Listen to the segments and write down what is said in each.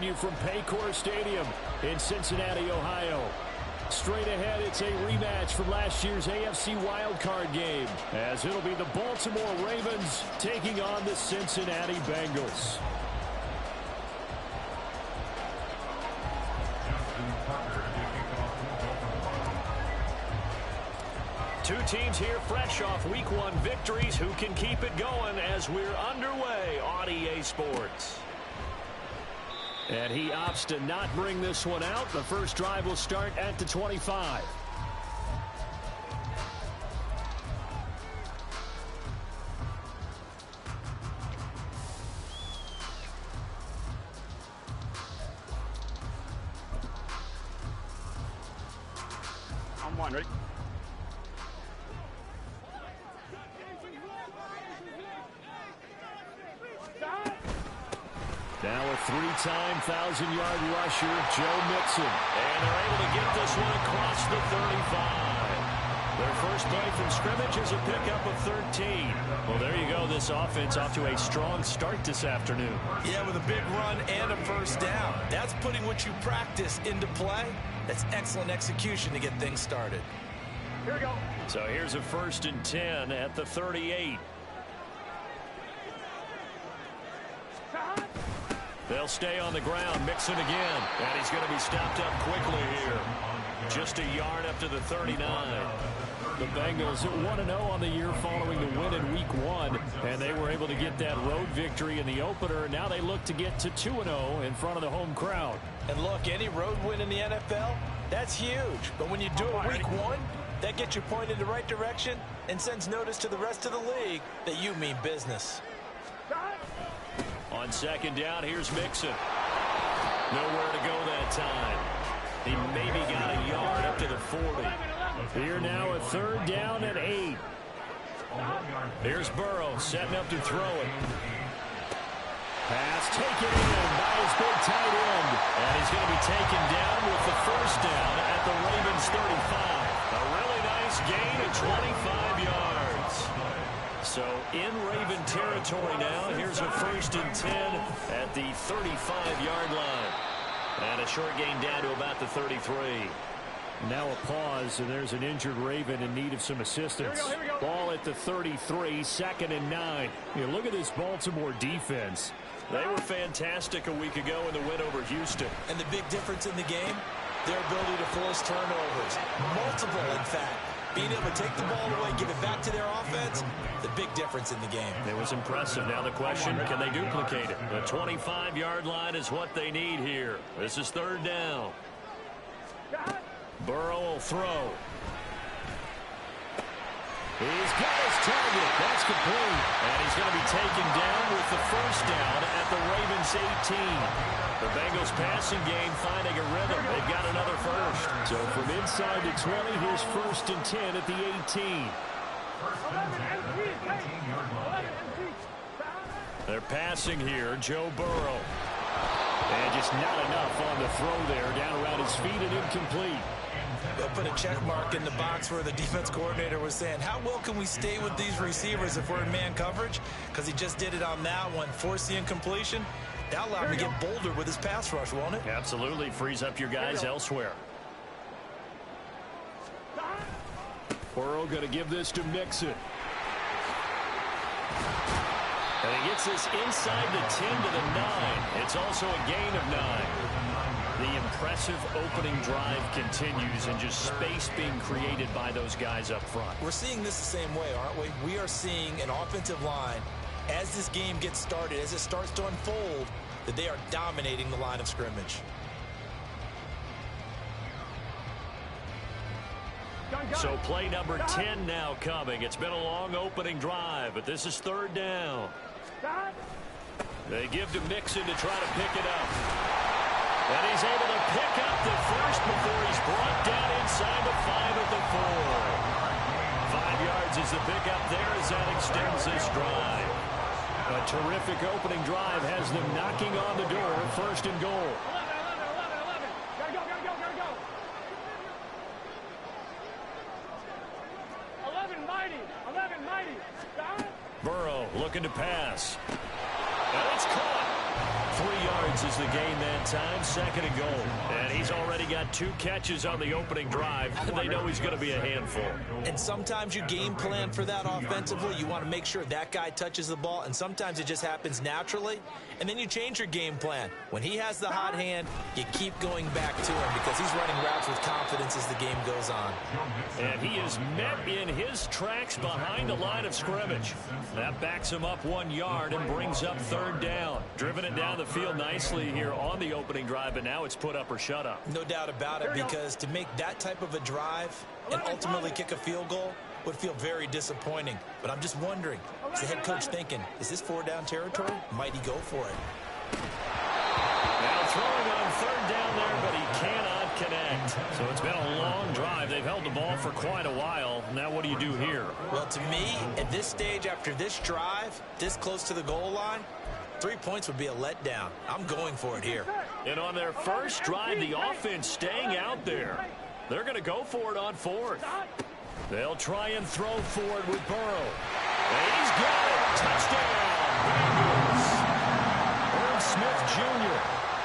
you from Paycor Stadium in Cincinnati, Ohio. Straight ahead, it's a rematch from last year's AFC wildcard game, as it'll be the Baltimore Ravens taking on the Cincinnati Bengals. Two teams here fresh off Week 1 victories. Who can keep it going as we're underway on EA Sports? And he opts to not bring this one out. The first drive will start at the 25. On one, ready? Now a three-time 1,000-yard rusher, Joe Mixon. And they're able to get this one across the 35. Their first play from scrimmage is a pickup of 13. Well, there you go. This offense off to a strong start this afternoon. Yeah, with a big run and a first down. That's putting what you practice into play. That's excellent execution to get things started. Here we go. So here's a 1st and 10 at the 38. They'll stay on the ground. Mixon again. And he's going to be stopped up quickly here. Just a yard up to the 39. The Bengals 1-0 on the year following the win in Week 1. And they were able to get that road victory in the opener. Now they look to get to 2-0 in front of the home crowd. And look, any road win in the NFL, that's huge. But when you do it Week 1, that gets you pointed in the right direction and sends notice to the rest of the league that you mean business. On 2nd down, here's Mixon. Nowhere to go that time. He maybe got a yard up to the 40. Here now a 3rd down and 8. Here's Burrow setting up to throw it. Pass taken in by his big tight end. And he's going to be taken down with the 1st down at the Ravens 35. A really nice gain of 25 yards. So in Raven territory now. Here's a 1st and 10 at the 35-yard line. And a short gain down to about the 33. Now a pause, and there's an injured Raven in need of some assistance. Here we go. Ball at the 33, 2nd and 9. You know, look at this Baltimore defense. They were fantastic a week ago in the win over Houston. And the big difference in the game, their ability to force turnovers. Multiple, in fact. Being able to take the ball away, give it back to their offense, the big difference in the game. It was impressive. Now the question, can they duplicate it? The 25-yard line is what they need here. This is 3rd down. Burrow will throw. He's got his target. That's complete. And he's going to be taken down with the 1st down at the Ravens 18. The Bengals passing game finding a rhythm. They've got another 1st. So from inside the 20, here's 1st and 10 at the 18. They're passing here, Joe Burrow. And just not enough on the throw there. Down around his feet and incomplete. They'll put a check mark in the box where the defense coordinator was saying, how well can we stay with these receivers if we're in man coverage? Because he just did it on that one, forced the incompletion. That allowed him to get bolder with his pass rush, won't it? Absolutely. Frees up your guys elsewhere. Burrow going to give this to Mixon. And he gets this inside the 10 to the 9. It's also a gain of 9. The impressive opening drive continues, and just space being created by those guys up front. We're seeing this the same way, aren't we? We are seeing an offensive line, as this game gets started, as it starts to unfold, that they are dominating the line of scrimmage. So play number 10 now coming. It's been a long opening drive, but this is 3rd down. They give to Mixon to try to pick it up. And he's able to pick up the 1st before he's brought down inside the 5 at the 4. 5 yards is the pickup there as that extends this drive. A terrific opening drive has them knocking on the door. 1st and goal. 11. Gotta go. 11 mighty. Burrow looking to pass. And it's caught. 3 yards yards is the gain that time. 2nd and goal. And he's already got 2 catches on the opening drive. They know he's going to be a handful. And sometimes you game plan for that offensively. You want to make sure that guy touches the ball, and sometimes it just happens naturally. And then you change your game plan. When he has the hot hand, you keep going back to him because he's running routes with confidence as the game goes on. And he is met in his tracks behind the line of scrimmage. That backs him up 1 yard and brings up 3rd down. Driven it down the field nicely here on the opening drive, but now it's put up or shut up. No doubt about it, because to make that type of a drive and ultimately kick a field goal would feel very disappointing. But I'm just wondering, is the head coach thinking, is this 4-down territory? Might he go for it? Now throwing on 3rd down there, but he cannot connect. So it's been a long drive. They've held the ball for quite a while. Now what do you do here? Well, to me, at this stage, after this drive, this close to the goal line, 3 points would be a letdown. I'm going for it here. And on their first drive, the offense staying out there. They're going to go for it on 4th. They'll try and throw for it with Burrow. And he's got it. Touchdown, Bengals. Irv Smith Jr.,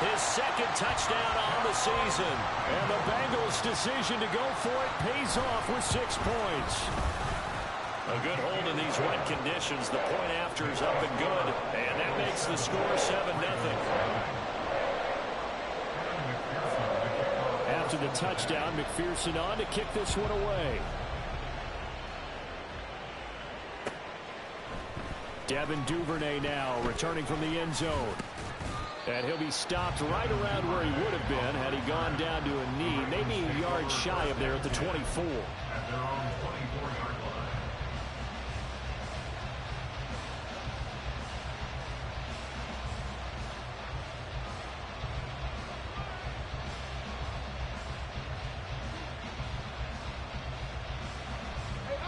his 2nd touchdown on the season. And the Bengals' decision to go for it pays off with 6 points. A good hold in these wet conditions. The point after is up and good. And that makes the score 7-0. After the touchdown, McPherson on to kick this one away. Devin Duvernay now returning from the end zone. And he'll be stopped right around where he would have been had he gone down to a knee, maybe a yard shy of there at the 24.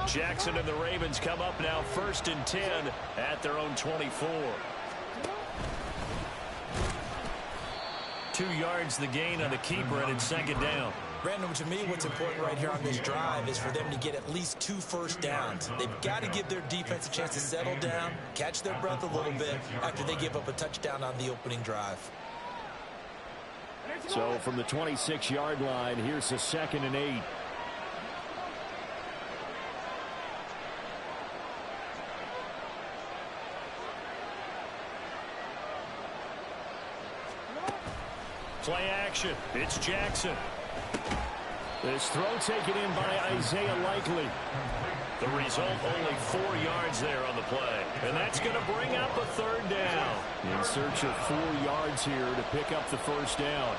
Jackson and the Ravens come up now 1st and 10 at their own 24. 2 yards the gain on the keeper, and it's 2nd down. Brandon, to me, what's important right here on this drive is for them to get at least 2 first downs. They've got to give their defense a chance to settle down, catch their breath a little bit after they give up a touchdown on the opening drive. So from the 26-yard line, here's the 2nd and 8. Play action. It's Jackson. This throw taken in by Isaiah Likely. The result, only 4 yards there on the play. And that's going to bring up a 3rd down. In search of 4 yards here to pick up the 1st down.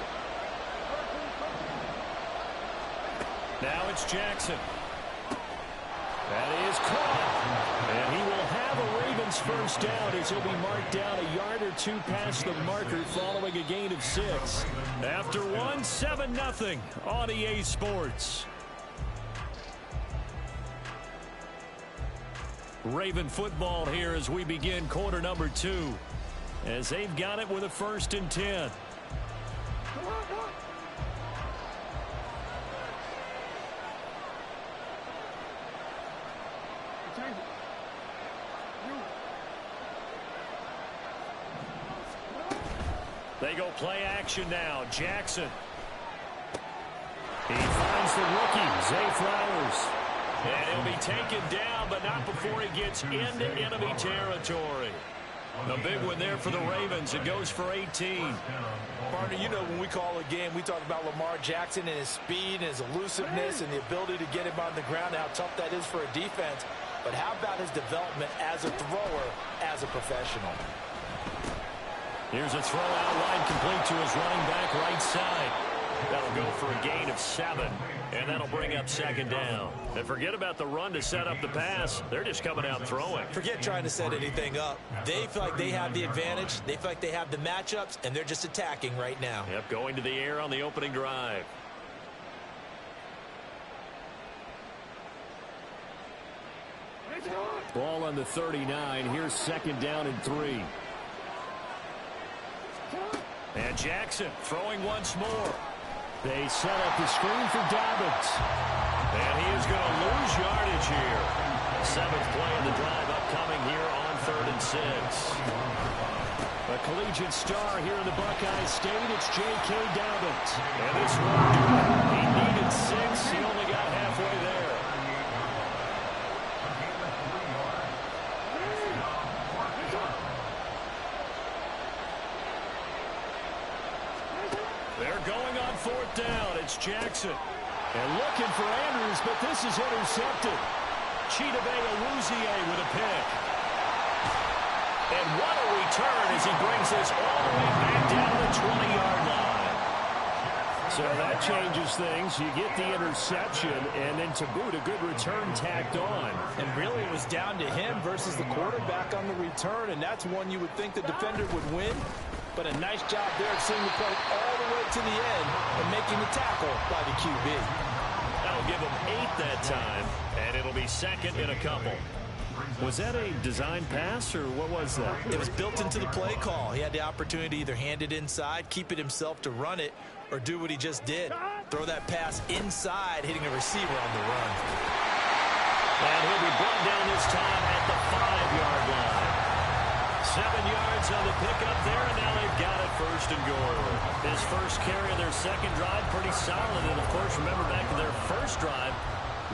Now it's Jackson. That is caught. And he will have a Ravens 1st down as he'll be marked down a yard or 2 past the marker following a gain of 6. After 1, 7-0 on EA Sports. Raven football here as we begin quarter number 2. As they've got it with a 1st and 10. They go play action now. Jackson. He finds the rookie, Zay Flowers. And he'll be taken down, but not before he gets into enemy territory. A big one there for the Ravens. It goes for 18. Partner, you know when we call a game, we talk about Lamar Jackson and his speed and his elusiveness and the ability to get him on the ground, how tough that is for a defense. But how about his development as a thrower, as a professional? Here's a throw out line complete to his running back right side. That'll go for a gain of 7, and that'll bring up 2nd down. And forget about the run to set up the pass. They're just coming out throwing. Forget trying to set anything up. They feel like they have the advantage. They feel like they have the matchups, and they're just attacking right now. Yep, going to the air on the opening drive. Ball on the 39. Here's 2nd down and 3. And Jackson throwing once more. They set up the screen for Dobbins. And he is going to lose yardage here. 7th play of the drive up coming here on 3rd and 6. A collegiate star here in the Buckeye State, it's J.K. Dobbins. And this won't do it. He needed 6. He only got halfway there. They're going on 4th down. It's Jackson. And looking for Andrews, but this is intercepted. Chidobe Awuzie with a pick. And what a return as he brings this all the way back down to the 20-yard line. So that changes things. You get the interception, and then to boot, a good return tacked on. And really it was down to him versus the quarterback on the return, and that's one you would think the defender would win. But a nice job there of seeing the play all the way to the end and making the tackle by the QB. That'll give him 8 that time, and it'll be 2nd and a couple. Was that a design pass, or what was that? It was built into the play call. He had the opportunity to either hand it inside, keep it himself to run it, or do what he just did. Throw that pass inside, hitting a receiver on the run. And he'll be brought down this time at the 5-yard line. 7 yards on the pickup there, and now they've got it 1st and goal. His first carry of their 2nd drive, pretty solid. And, of course, remember back to their 1st drive,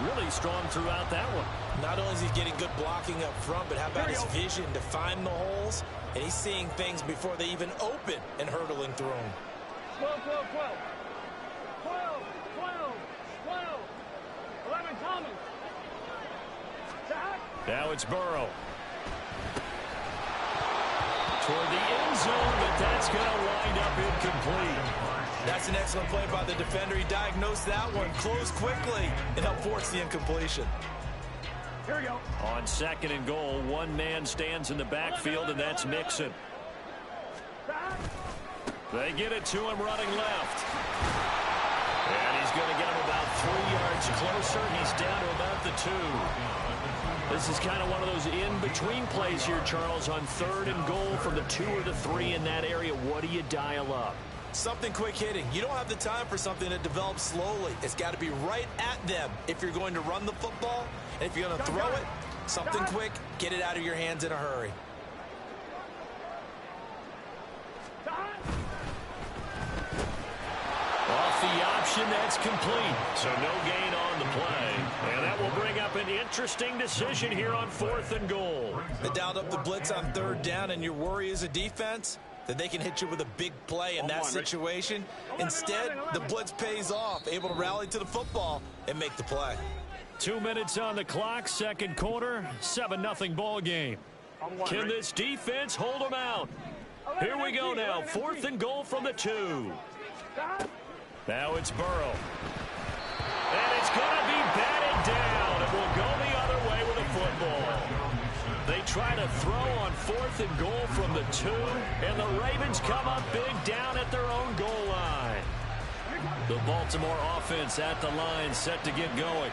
really strong throughout that one. Not only is he getting good blocking up front, but how about his vision to find the holes? And he's seeing things before they even open and hurdling through them. 12, 12, 12. 12, 12, 12. 11, Thomas. Sack. Now it's Burrow. Toward the end zone, but that's going to wind up incomplete. That's an excellent play by the defender. He diagnosed that one, closed quickly, and helped force the incompletion. Here we go. On 2nd and goal, one man stands in the backfield, and that's Mixon. They get it to him running left. And he's going to get him about 3 yards closer. He's down to about the 2. This is kind of one of those in-between plays here, Charles, on 3rd and goal from the 2 or the 3 in that area. What do you dial up? Something quick hitting. You don't have the time for something that develops slowly. It's got to be right at them if you're going to run the football. And if you're going to throw it, something quick, get it out of your hands in a hurry. Off the option, that's complete. So no gain on the play. And that will bring up an interesting decision here on 4th and goal. They dialed up the blitz on 3rd down, and your worry as a defense that they can hit you with a big play in that situation. Instead, the blitz pays off, able to rally to the football and make the play. 2 minutes on the clock, 2nd quarter, 7-0 ball game. Can this defense hold them out? Here we go now, 4th and goal from the 2. Now it's Burrow. And it's going to be batted down. It will go the other way with a football. They try to throw on 4th and goal from the 2, and the Ravens come up big down at their own goal line. The Baltimore offense at the line, set to get going.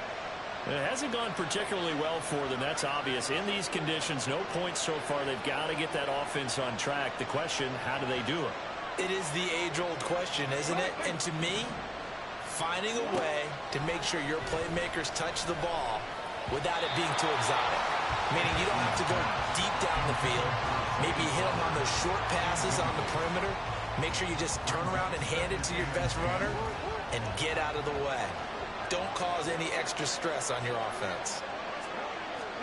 It hasn't gone particularly well for them, that's obvious. In these conditions, no points so far. They've got to get that offense on track. The question, how do they do it? It is the age-old question, isn't it? And to me, finding a way to make sure your playmakers touch the ball without it being too exotic. Meaning you don't have to go deep down the field. Maybe you hit them on those short passes on the perimeter. Make sure you just turn around and hand it to your best runner and get out of the way. Don't cause any extra stress on your offense.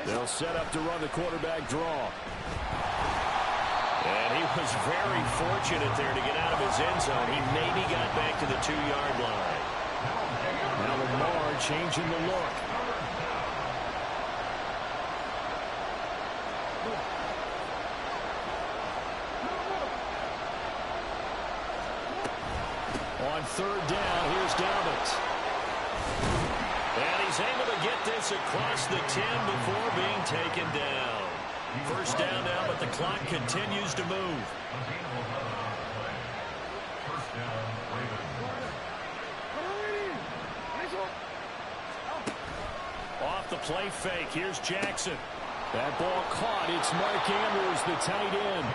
They'll set up to run the quarterback draw. And he was very fortunate there to get out of his end zone. He maybe got back to the 2-yard line. Now Lamar changing the look. On 3rd down, here's Dobbins. And he's able to get this across the 10 before being taken down. 1st down now, but the clock continues to move. Off the play fake, here's Jackson. That ball caught. It's Mark Andrews, the tight end.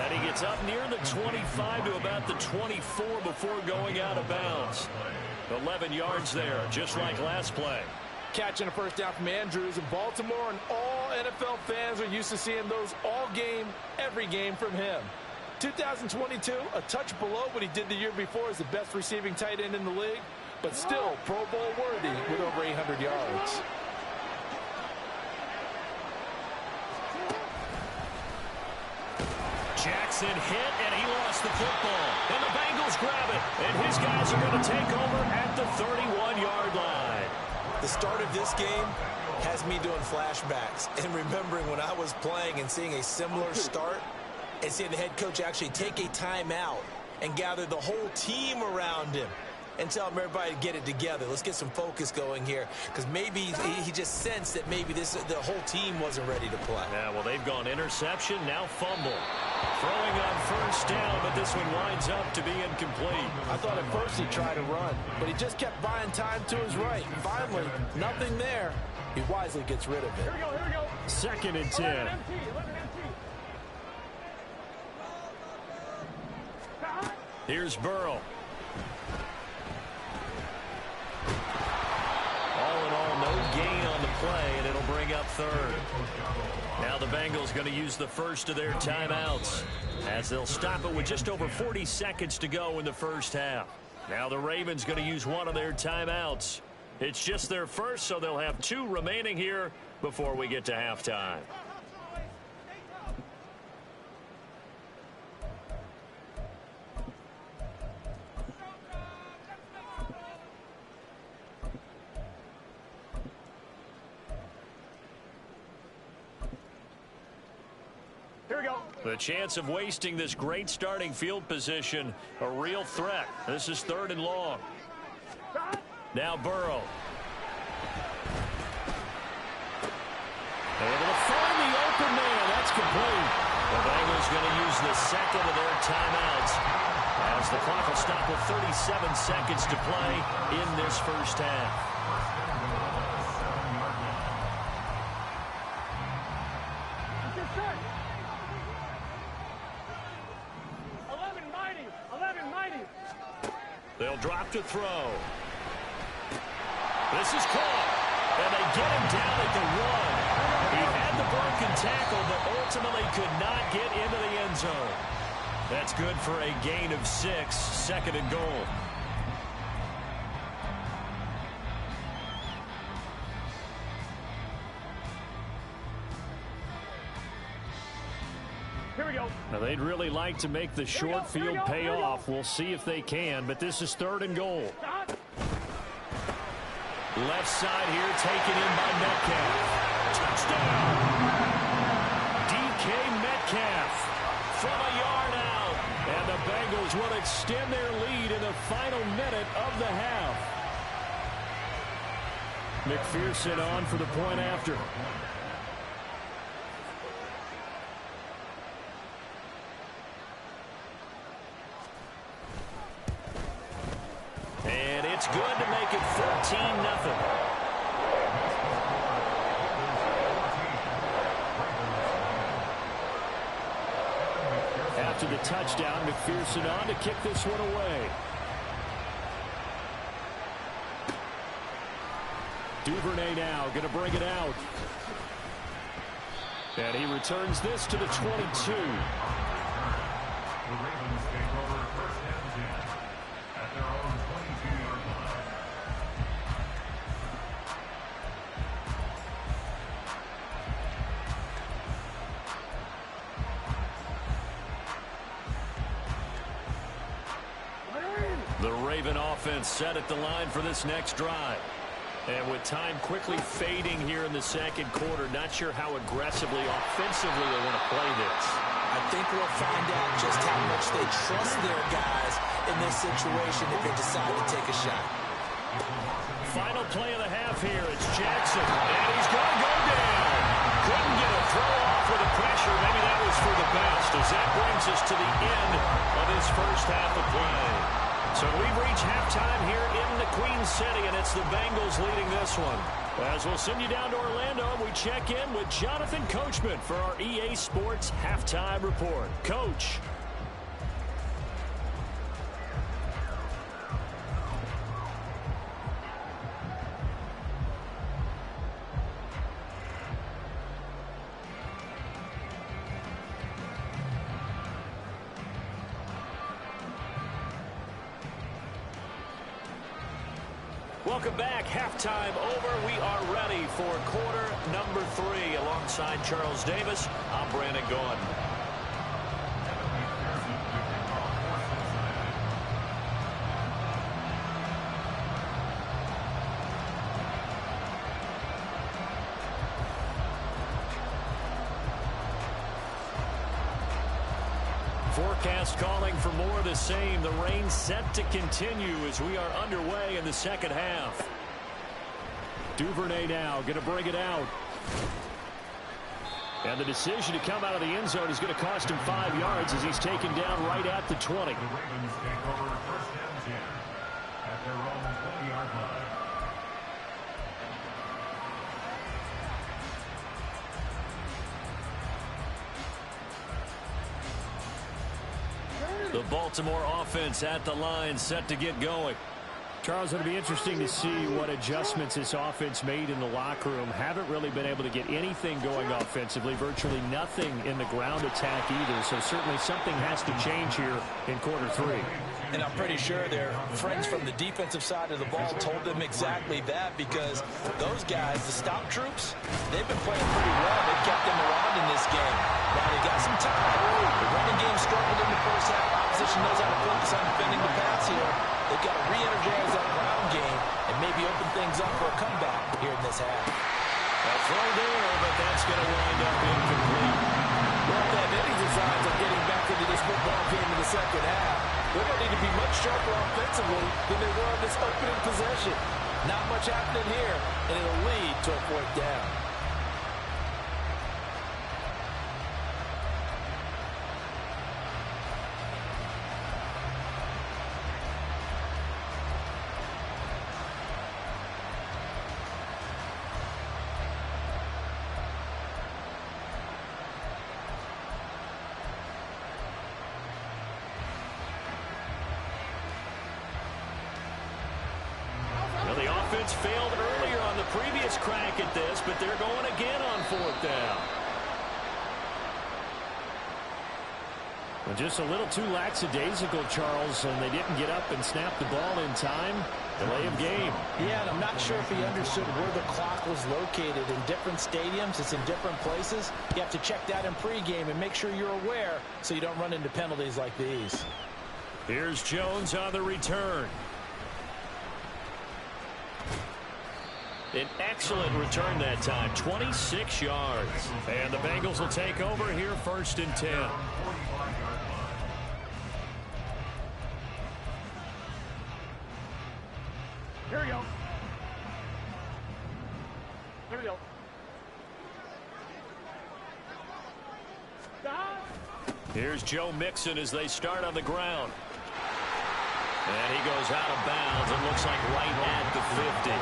And he gets up near the 25 to about the 24 before going out of bounds. 11 yards there, just like last play. Catching a 1st down from Andrews, and Baltimore, an all NFL fans are used to seeing those all game, every game from him. 2022, a touch below what he did the year before as the best receiving tight end in the league, but still Pro Bowl worthy with over 800 yards. Jackson hit, and he lost the football. And the Bengals grab it. And his guys are going to take over at the 31-yard line. The start of this game has me doing flashbacks and remembering when I was playing and seeing a similar start and seeing the head coach actually take a timeout and gather the whole team around him and tell him everybody to get it together. Let's get some focus going here, because maybe he just sensed that maybe the whole team wasn't ready to play. Yeah, well, they've gone interception, now fumble. Throwing on first down, but this one winds up to be incomplete. I thought at first he'd try to run, but he just kept buying time to his right. Finally, nothing there. He wisely gets rid of it. Here we go. 2nd and 10. 11 empty. Here's Burrow. All in all, no gain on the play, and it'll bring up 3rd. Now the Bengals going to use the first of their timeouts as they'll stop it with just over 40 seconds to go in the first half. Now the Ravens going to use one of their timeouts. It's just their first, so they'll have 2 remaining here before we get to halftime. The chance of wasting this great starting field position, a real threat. This is 3rd and long. Now Burrow. Able to find the open man. That's complete. The Bengals going to use the 2nd of their timeouts as the clock will stop with 37 seconds to play in this first half. They'll drop to throw. This is caught. And they get him down at the 1. He had the broken tackle, but ultimately could not get into the end zone. That's good for a gain of 6, 2nd and goal. Here we go. Now, they'd really like to make the short field pay off. We'll see if they can, but this is 3rd and goal. Left side here, taken in by Metcalf. Touchdown! DK Metcalf from a yard out. And the Bengals will extend their lead in the final minute of the half. McPherson on for the point after. And it's good to make it 14-0. After the touchdown, McPherson on to kick this one away. Duvernay now going to bring it out. And he returns this to the 22. The Raven offense set at the line for this next drive. And with time quickly fading here in the second quarter, not sure how aggressively, offensively they want to play this. I think we'll find out just how much they trust their guys in this situation if they decide to take a shot. Final play of the half here. It's Jackson, and he's going to go down. Couldn't get a throw off with the pressure. Maybe that was for the best, as that brings us to the end of this first half of play. So we've reached halftime here in the Queen City, and it's the Bengals leading this one. As we'll send you down to Orlando, we check in with Jonathan Coachman for our EA Sports Halftime Report. Coach. Welcome back. Halftime over. We are ready for quarter number 3. Alongside Charles Davis, I'm Brandon Gaudin. Forecast calling for more of the same. The rain set to continue as we are underway in the second half. Duvernay now going to bring it out. And the decision to come out of the end zone is going to cost him 5 yards as he's taken down right at the 20. The Ravens take over first and 10 at their own 20-yard line. The Baltimore offense at the line, set to get going. Charles, it'll be interesting to see what adjustments this offense made in the locker room. Haven't really been able to get anything going offensively, virtually nothing in the ground attack either. So certainly something has to change here in quarter 3. And I'm pretty sure their friends from the defensive side of the ball told them exactly that, because those guys, the stop troops, they've been playing pretty well. They've kept them around in this game. Now they got some time. The running game struggled in the first half. Opposition knows how to focus on defending the pass here. They've got to re-energize that ground game and maybe open things up for a comeback here in this half. A throw there, but that's going to wind up incomplete. Well, they have any designs of getting back into this football game in the second half. They're going to need to be much sharper offensively than they were on this opening possession. Not much happening here, and it'll lead to a 4th down. Failed earlier on the previous crack at this, but they're going again on 4th down. Well, just a little too lackadaisical, Charles, and they didn't get up and snap the ball in time. Delay of game. Yeah, and I'm not sure if he understood where the clock was located. In different stadiums, it's in different places. You have to check that in pregame and make sure you're aware so you don't run into penalties like these. Here's Jones on the return. An excellent return that time, 26 yards. And the Bengals will take over here, 1st and 10. Here we go. Here we go. Stop. Here's Joe Mixon as they start on the ground. And he goes out of bounds. It looks like right at the 50.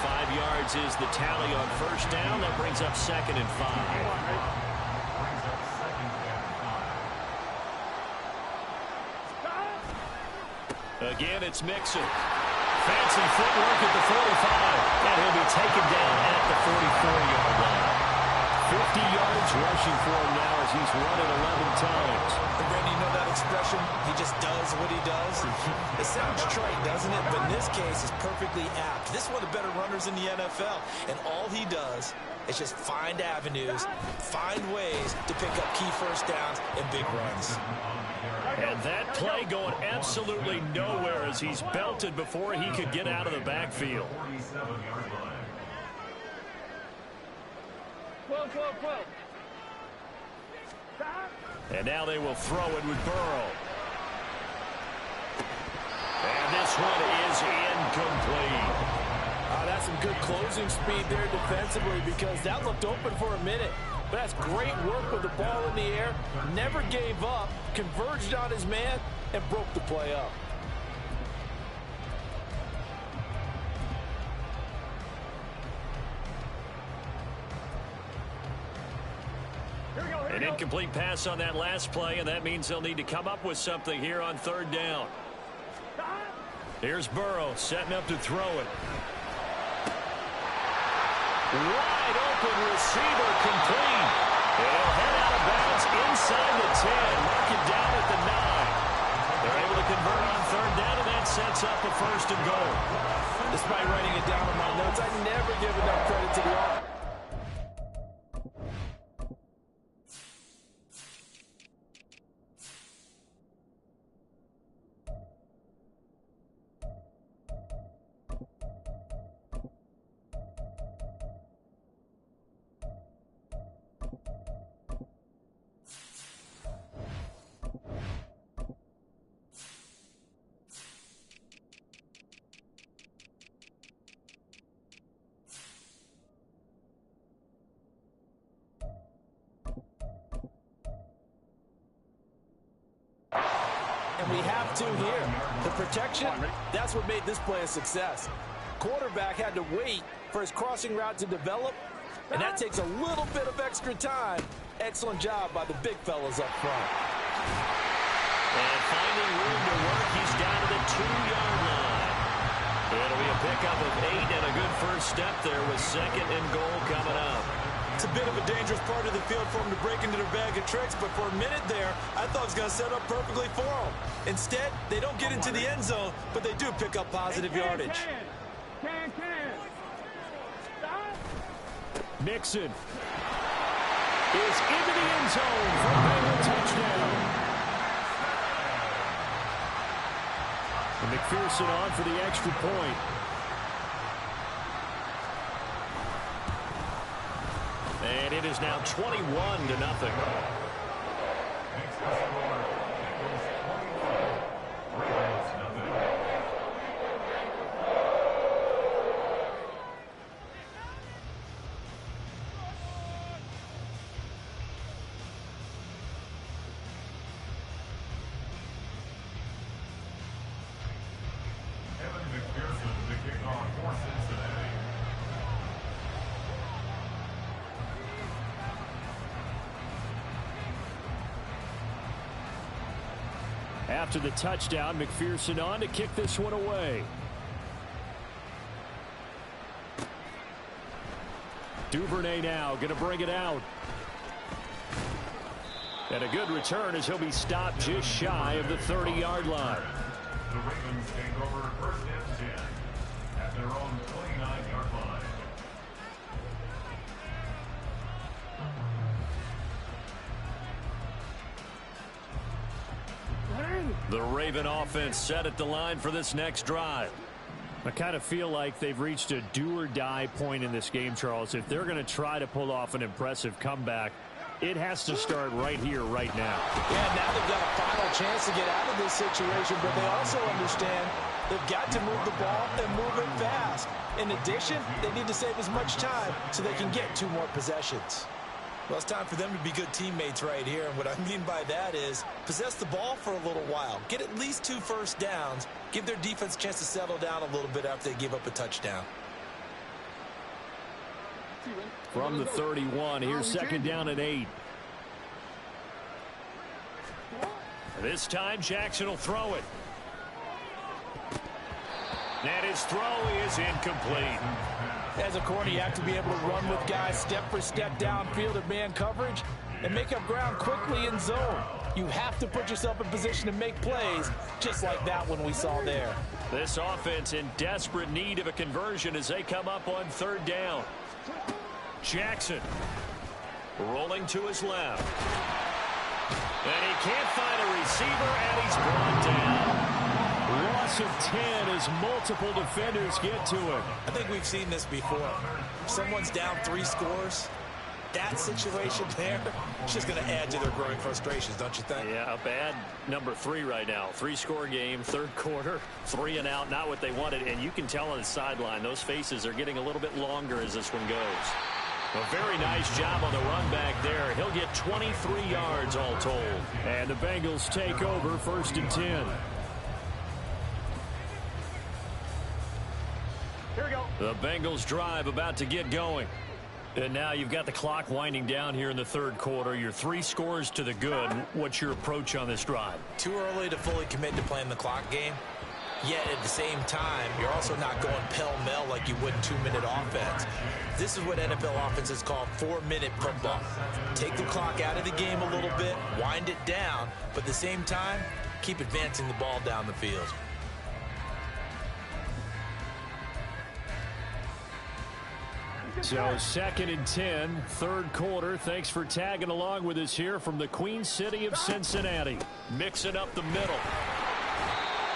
5 yards is the tally on 1st down. That brings up 2nd and 5. Again, it's Mixon. Fancy footwork at the 45. And he'll be taken down at the 44-yard line. 50 yards rushing for him now as he's run it 11 times. And Randy, you know that expression? He just does what he does. It sounds trite, doesn't it? But in this case, it's perfectly apt. This is one of the better runners in the NFL. And all he does is just find avenues, find ways to pick up key 1st downs and big runs. And that play going absolutely nowhere as he's belted before he could get out of the backfield. 12, 12, 12. Stop. And now they will throw it with Burrow. And this one is incomplete. That's some good closing speed there defensively, because that looked open for a minute. But that's great work with the ball in the air. Never gave up, converged on his man, and broke the play up. An incomplete pass on that last play, and that means they'll need to come up with something here on 3rd down. Here's Burrow setting up to throw it. Wide open receiver, complete. He'll head out of bounds inside the 10. Mark it down at the 9. They're able to convert on 3rd down, and that's that sets up a 1st and goal. Despite writing it down in my notes, I never give enough credit to the offense. And we have to here. The protection, that's what made this play a success. Quarterback had to wait for his crossing route to develop, and that takes a little bit of extra time. Excellent job by the big fellas up front. And finding room to work, he's down to the 2-yard line. It'll be a pickup of 8 and a good first step there with 2nd and goal coming up. It's a bit of a dangerous part of the field for him to break into their bag of tricks, but for a minute there, I thought it was going to set up perfectly for him. Instead, they don't get into the end zone, but they do pick up positive yardage. Mixon is into the end zone for a Bengal touchdown. And McPherson on for the extra point. And it is now 21-0. After the touchdown, McPherson on to kick this one away. Duvernay now going to bring it out. And a good return as he'll be stopped just shy of the 30-yard line. The Ravens take over 1st and 10 at their own 29-yard line. The Raven offense set at the line for this next drive. I kind of feel like they've reached a do-or-die point in this game, Charles. If they're going to try to pull off an impressive comeback, it has to start right here, right now. Yeah, now they've got a final chance to get out of this situation, but they also understand they've got to move the ball and move it fast. In addition, they need to save as much time so they can get 2 more possessions. Well, it's time for them to be good teammates right here. And what I mean by that is possess the ball for a little while. Get at least 2 first downs. Give their defense a chance to settle down a little bit after they give up a touchdown. From the 31, here's 2nd down and 8. This time, Jackson will throw it. And his throw is incomplete. As a corner, you have to be able to run with guys step for step downfield in man coverage and make up ground quickly in zone. You have to put yourself in position to make plays, just like that one we saw there. This offense in desperate need of a conversion as they come up on 3rd down. Jackson rolling to his left. And he can't find a receiver, and he's brought down. Loss of 10 as multiple defenders get to it. I think we've seen this before. Someone's down 3 scores. That situation there, it's just going to add to their growing frustrations, don't you think? Yeah, a bad number 3 right now. 3-score game, 3rd quarter, 3 and out, not what they wanted. And you can tell on the sideline, those faces are getting a little bit longer as this one goes. A very nice job on the run back there. He'll get 23 yards all told. And the Bengals take over 1st and 10. Here we go. The Bengals drive about to get going. And now you've got the clock winding down here in the 3rd quarter. You're 3 scores to the good. What's your approach on this drive? Too early to fully commit to playing the clock game. Yet at the same time, you're also not going pell-mell like you would in 2-minute offense. This is what NFL offenses call 4-minute football. Take the clock out of the game a little bit, wind it down, but at the same time, keep advancing the ball down the field. So 2nd and 10, third quarter. Thanks for tagging along with us here from the Queen City of Cincinnati. Mixing up the middle.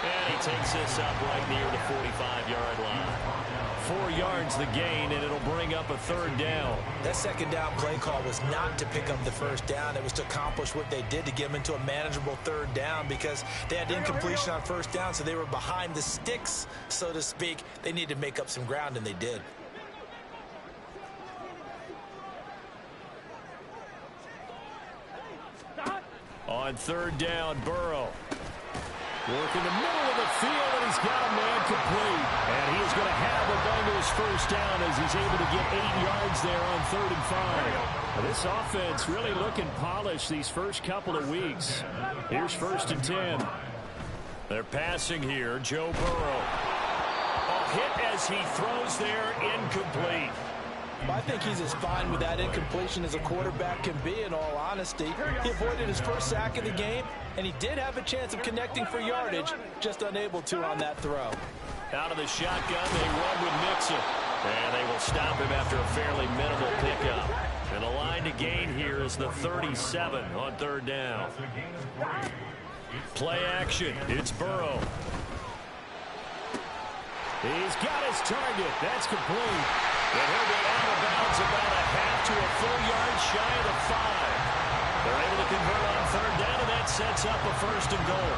And he takes this up right near the 45-yard line. 4 yards the gain, and it'll bring up a third down. That second down play call was not to pick up the first down. It was to accomplish what they did, to get them into a manageable third down, because they had incompletion on first down, so they were behind the sticks, so to speak. They needed to make up some ground, and they did. On third down, Burrow. Working the middle of the field, and he's got a man complete. And he is going to have a going to his first down as he's able to get 8 yards there on 3rd and 5. Well, this offense really looking polished these first couple of weeks. Here's 1st and 10. They're passing here. Joe Burrow. A hit as he throws there, incomplete. I think he's as fine with that incompletion as a quarterback can be, in all honesty. He avoided his first sack of the game, and he did have a chance of connecting for yardage, just unable to on that throw. Out of the shotgun, they run with Mixon. And they will stop him after a fairly minimal pickup. And the line to gain here is the 37 on 3rd down. Play action. It's Burrow. He's got his target. That's complete. And he'll be out of bounds about a half to a full yard shy of the 5. They're able to convert on 3rd down, and that sets up a 1st and goal.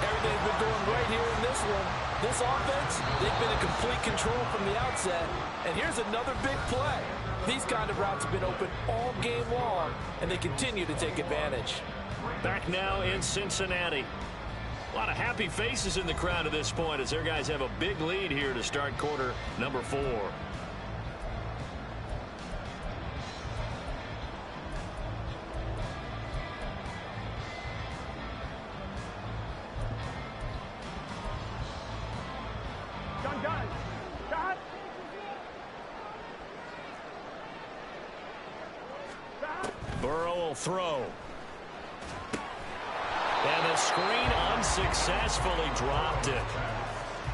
Everything's been going right here in this one. This offense, they've been in complete control from the outset. And here's another big play. These kind of routes have been open all game long, and they continue to take advantage. Back now in Cincinnati. A lot of happy faces in the crowd at this point as their guys have a big lead here to start quarter number 4. Burrow will throw. And the screen unsuccessfully dropped it.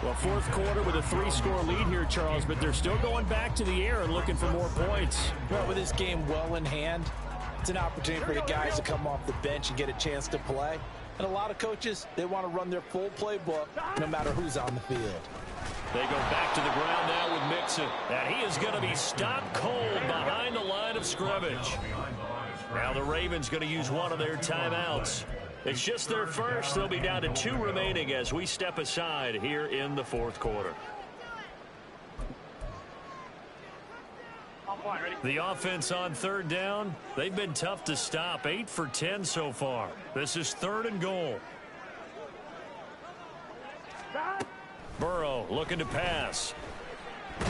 Well, 4th quarter with a 3-score lead here, Charles, but they're still going back to the air and looking for more points. Well, with this game well in hand, it's an opportunity for the guys to come off the bench and get a chance to play. And a lot of coaches, they want to run their full playbook no matter who's on the field. They go back to the ground now with Mixon. And he is going to be stopped cold behind the line of scrimmage. Now the Ravens going to use one of their timeouts. It's just their first. They'll be down to 2 remaining as we step aside here in the 4th quarter. The offense on 3rd down, they've been tough to stop. 8 for 10 so far. This is 3rd and goal. Burrow looking to pass. And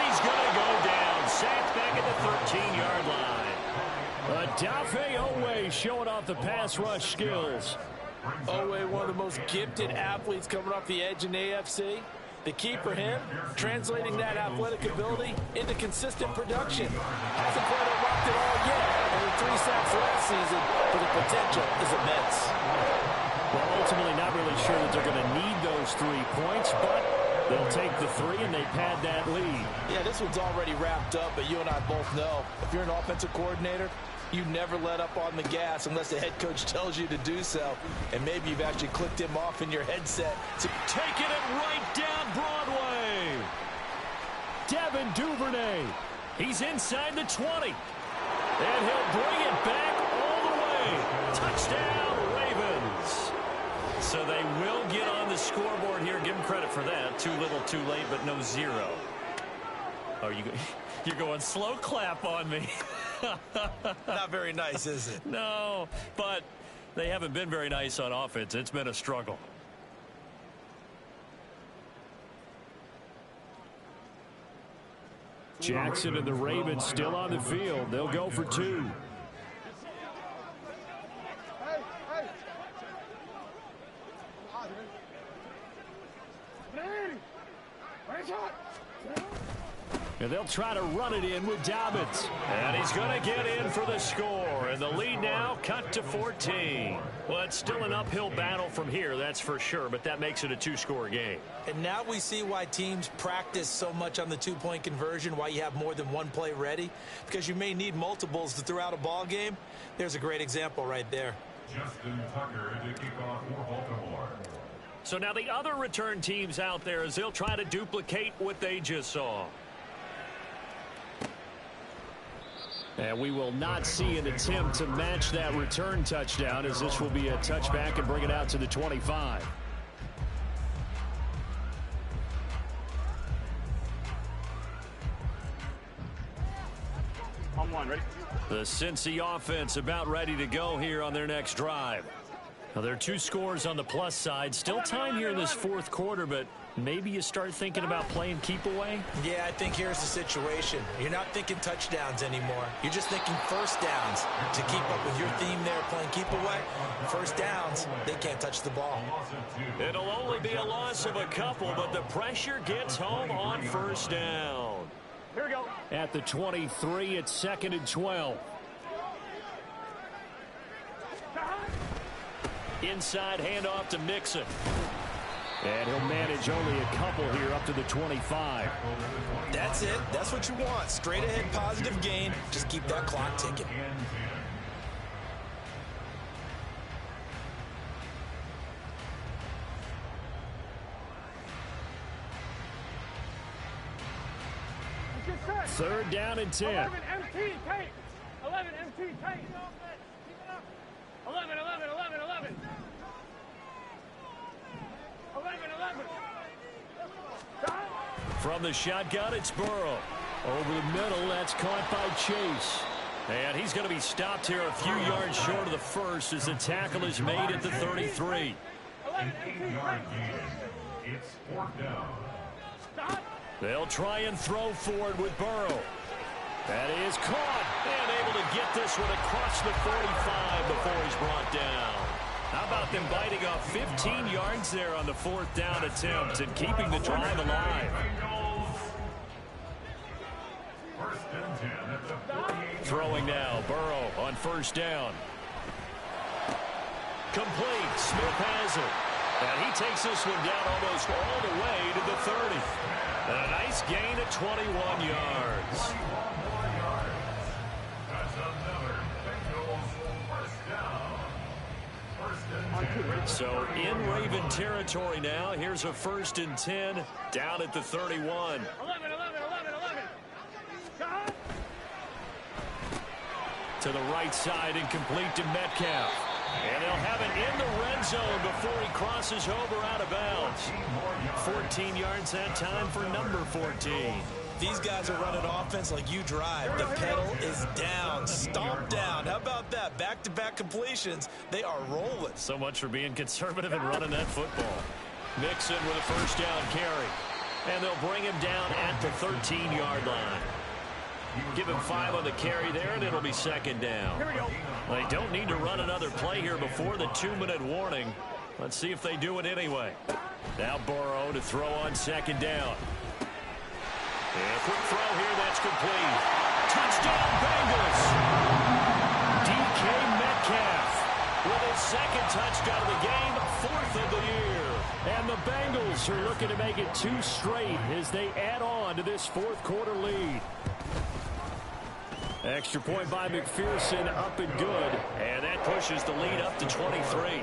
he's going to go down. Sacked back at the 13-yard line. Dafe Owe showing off the pass rush skills. Owe, one of the most gifted athletes coming off the edge in AFC. The key for him, translating that athletic ability into consistent production. Hasn't quite unlocked it all yet. Only 3 sacks last season, but the potential is immense. Well, ultimately not really sure that they're going to need those 3 points, but they'll take the 3 and they pad that lead. Yeah, this one's already wrapped up, but you and I both know if you're an offensive coordinator, you never let up on the gas unless the head coach tells you to do so. And maybe you've actually clicked him off in your headset. So taking it right down Broadway. Devin Duvernay. He's inside the 20. And he'll bring it back all the way. Touchdown, Ravens. So they will get on the scoreboard here. Give them credit for that. Too little, too late, but no 0. Oh, you're going slow clap on me. Not very nice, is it? No, but they haven't been very nice on offense. It's been a struggle. Jackson and the Ravens still on the field. They'll go for 2. And they'll try to run it in with Dobbins. And he's going to get in for the score And the lead now cut to 14. Well, it's still an uphill battle from here, that's for sure, but that makes it a two-score game. And now we see why teams practice so much on the two-point conversion, why you have more than one play ready, because you may need multiples to throw out a ball game. There's a great example right there. Justin Tucker to kick off for Baltimore. So now the other return teams out there as they'll try to duplicate what they just saw. And we will not see an attempt to match that return touchdown, as this will be a touchback and bring it out to the 25. On one, ready? The Cincy offense about ready to go here on their next drive. Now, there are two scores on the plus side. Still time here in this fourth quarter, but maybe you start thinking about playing keep away? Yeah, I think here's the situation. You're not thinking touchdowns anymore. You're just thinking first downs. To keep up with your theme there, playing keep away, first downs, they can't touch the ball. It'll only be a loss of a couple, but the pressure gets home on first down. Here we go. At the 23, it's 2nd and 12. Inside handoff to Mixon. And he'll manage only a couple here up to the 25. That's it. That's what you want. Straight ahead positive gain. Just keep that clock ticking. Third down and 10. 11 MT tight. 11 MT tight. Keep it up. 11, 11, 11, 11. 11, 11. From the shotgun, it's Burrow. Over the middle, that's caught by Chase. And he's going to be stopped here a few yards short of the first as the tackle is made at the 33. 11 MT tight. It's fourth down. Stop. They'll try and throw forward with Burrow. That is caught and able to get this one across the 45 before he's brought down. How about them biting off 15 yards there on the fourth down attempt and keeping the drive alive? First and 10 at the 48. Throwing now, Burrow on first down. Complete, Smith has it. And he takes this one down almost all the way to the 30. And a nice gain of 21 yards. That's another Bengals first down. First and 10. So in Raven territory now. Here's a 1st and 10 down at the 31. 11, 11, 11, 11. Stop. To the right side, incomplete to Metcalf. And they'll have it in the red zone before he crosses over out of bounds. 14 yards that time for number 14. These guys are running offense like you drive. The pedal is down, stomped down. How about that? Back-to-back completions. They are rolling. So much for being conservative and running that football. Mixon with a first down carry. And they'll bring him down at the 13-yard line. Give him 5 on the carry there, and it'll be 2nd down. Here we go. They don't need to run another play here before the 2-minute warning. Let's see if they do it anyway. Now Burrow to throw on 2nd down. And a quick throw here, that's complete. Touchdown, Bengals! DK Metcalf with his 2nd touchdown of the game, 4th of the year. And the Bengals are looking to make it 2 straight as they add on to this fourth quarter lead. Extra point by McPherson, up and good. And that pushes the lead up to 23.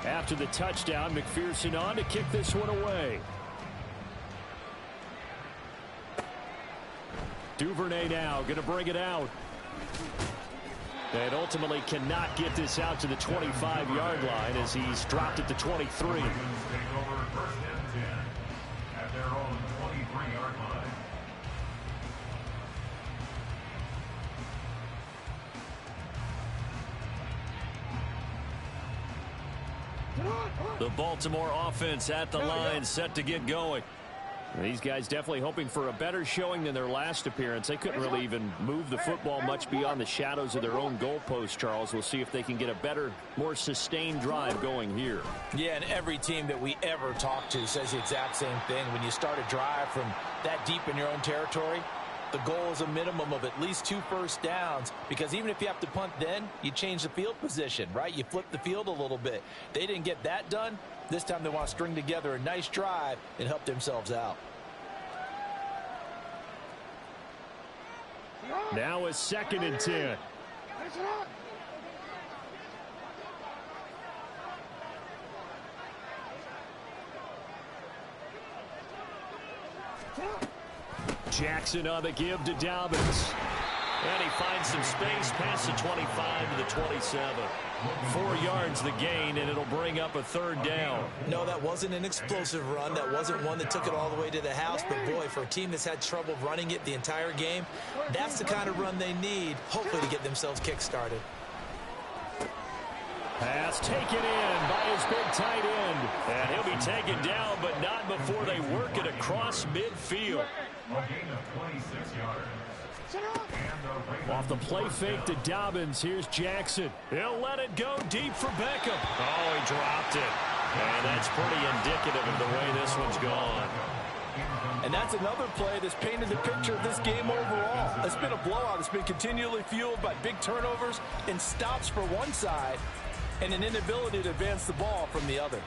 After the touchdown, McPherson on to kick this one away. Duvernay now going to bring it out. And ultimately cannot get this out to the 25-yard line as he's dropped at the 23. Take over 1st and 10 at their own 23-yard line. The Baltimore offense at the line, set to get going. These guys definitely hoping for a better showing than their last appearance. They couldn't really even move the football much beyond the shadows of their own goalpost, Charles. We'll see if they can get a better, more sustained drive going here. Yeah, and every team that we ever talk to says the exact same thing. When you start a drive from that deep in your own territory, the goal is a minimum of at least 2 first downs, because even if you have to punt then, you change the field position, right? You flip the field a little bit. They didn't get that done. This time they want to string together a nice drive and help themselves out. Now a 2nd and 10. Jackson on the give to Dobbins. And he finds some space past the 25 to the 27. 4 yards the gain, and it'll bring up a 3rd down. No, that wasn't an explosive run. That wasn't one that took it all the way to the house. But, boy, for a team that's had trouble running it the entire game, that's the kind of run they need, hopefully, to get themselves kick-started. Pass taken in by his big tight end. And he'll be taken down, but not before they work it across midfield. A gain of 26 yards. Off the play fake to Dobbins, here's Jackson. He'll let it go deep for Beckham. Oh, he dropped it. And that's pretty indicative of the way this one's gone. And that's another play that's painted the picture of this game overall. It's been a blowout. It's been continually fueled by big turnovers and stops for one side and an inability to advance the ball from the other.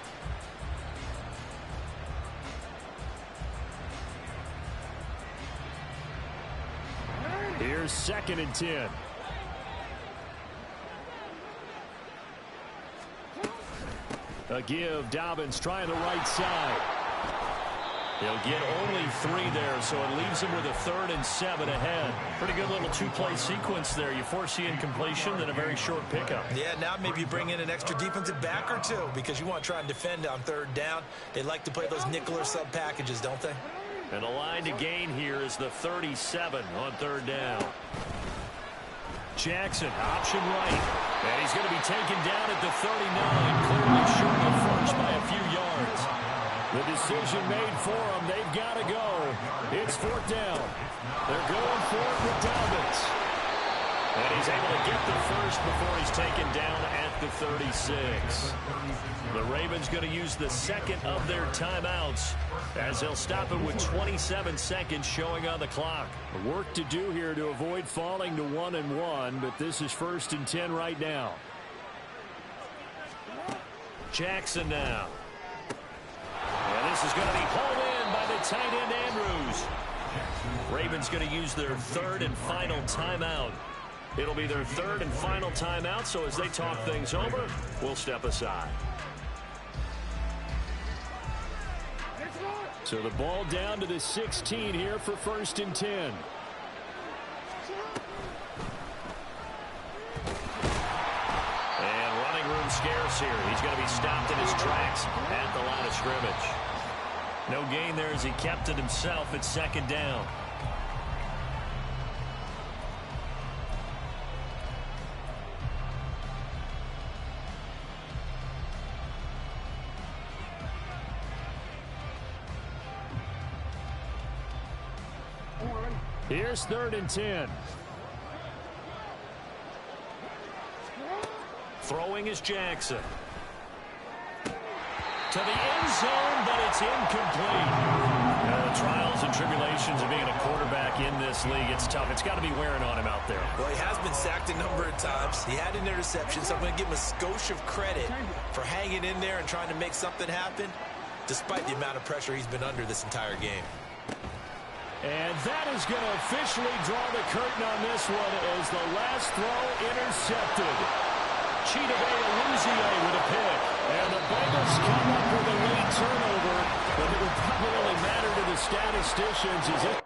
Here's 2nd and 10. A give, Dobbins trying the right side. He'll get only 3 there, so it leaves him with a 3rd and 7 ahead. Pretty good little 2-play sequence there. You force the incompletion, then a very short pickup. Yeah, now maybe you bring in an extra defensive back or 2 because you want to try and defend on 3rd down. They like to play those nickel or sub packages, don't they? And the line to gain here is the 37 on 3rd down. Jackson, option right. And he's going to be taken down at the 39, clearly short of first by a few yards. The decision made for them. They've got to go. It's 4th down. They're going for it with Dobbins. And he's able to get the first before he's taken down at the 36. The Ravens going to use the 2nd of their timeouts as they'll stop it with 27 seconds showing on the clock. Work to do here to avoid falling to 1-1, but this is 1st and 10 right now. Jackson now. And this is going to be hauled in by the tight end Andrews. Ravens going to use their 3rd and final timeout. It'll be their 3rd and final timeout, so as they talk things over, we'll step aside. So the ball down to the 16 here for 1st and 10. And running room scarce here. He's going to be stopped in his tracks at the line of scrimmage. No gain there as he kept it himself at 2nd down. Here's 3rd and 10. Throwing is Jackson. To the end zone, but it's incomplete. The trials and tribulations of being a quarterback in this league, it's tough. It's got to be wearing on him out there. Well, he has been sacked a number of times. He had an interception, so I'm going to give him a skosh of credit for hanging in there and trying to make something happen, despite the amount of pressure he's been under this entire game. And that is going to officially draw the curtain on this one as the last throw intercepted. Chidobe Awuzie with a pick. And the Bengals come up with a late turnover, but it will probably only matter to the statisticians as it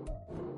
Lamar.